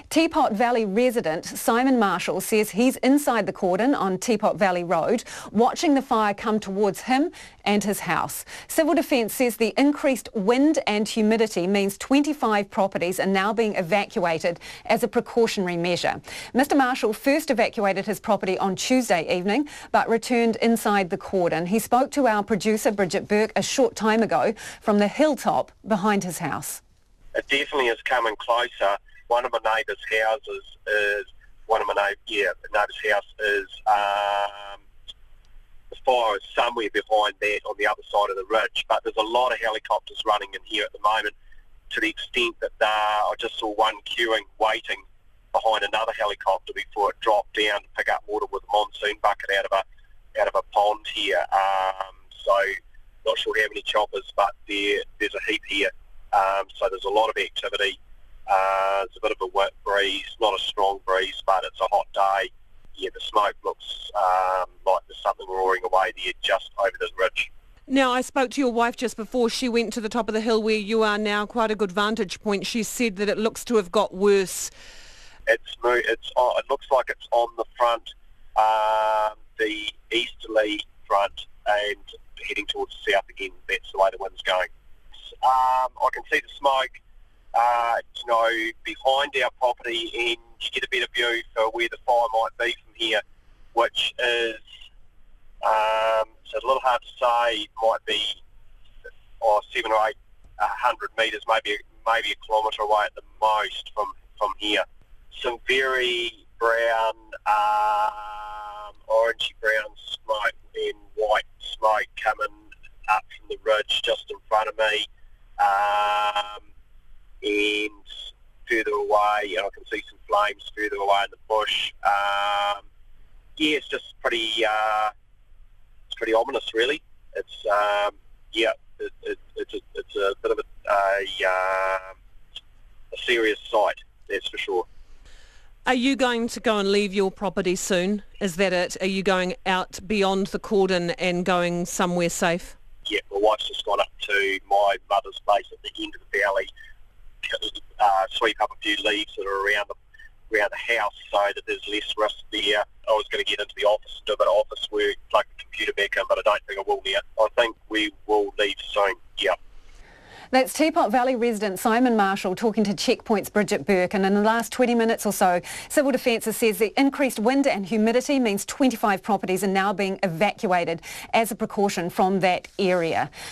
Teapot Valley resident Simon Marshall says he's inside the cordon on Teapot Valley Road, watching the fire come towards him and his house. Civil Defence says the increased wind and humidity means 25 properties are now being evacuated as a precautionary measure. Mr Marshall first evacuated his property on Tuesday evening, but returned inside the cordon. He spoke to our producer Bridget Burke a short time ago from the hilltop behind his house. It definitely is coming closer. One of my neighbours' houses is the fire is somewhere behind that on the other side of the ridge. But there's a lot of helicopters running in here at the moment, to the extent that I just saw one queuing, waiting behind another helicopter before it dropped down to pick up water with a monsoon bucket out of a pond here. So not sure how many choppers, but there's a heap here. So there's a lot of activity. It's a bit of a wet breeze, not a strong breeze, but it's a hot day. Yeah, the smoke looks like there's something roaring away there just over the ridge. Now, I spoke to your wife just before she went to the top of the hill where you are now, quite a good vantage point. She said that it looks to have got worse. It looks like it's on the front, the easterly front, and heading towards the south again. That's the way the wind's going. I can see the smoke, behind our property, and you get a better view for where the fire might be from here, which is it's a little hard to say. It might be 700 or 800 metres, maybe a kilometre away at the most from here. Some very brown, orangey brown smoke and white smoke coming up from the ridge just in front of me. And further away, I can see some flames further away in the bush. It's just pretty ominous, really. It's it's a bit of a serious sight, that's for sure. Are you going to go and leave your property soon? Is that it? Are you going out beyond the cordon and going somewhere safe? Yeah, my wife's just gone up to my mother's place at the end of the valley, sweep up a few leaves that are around the house so that there's less risk there. I was going to get into the office and do a bit of office work, plug the computer back in, but I don't think I will now. I think we will leave soon, yeah. That's Teapot Valley resident Simon Marshall talking to Checkpoint's Bridget Burke. And in the last 20 minutes or so, Civil Defence says the increased wind and humidity means 25 properties are now being evacuated as a precaution from that area.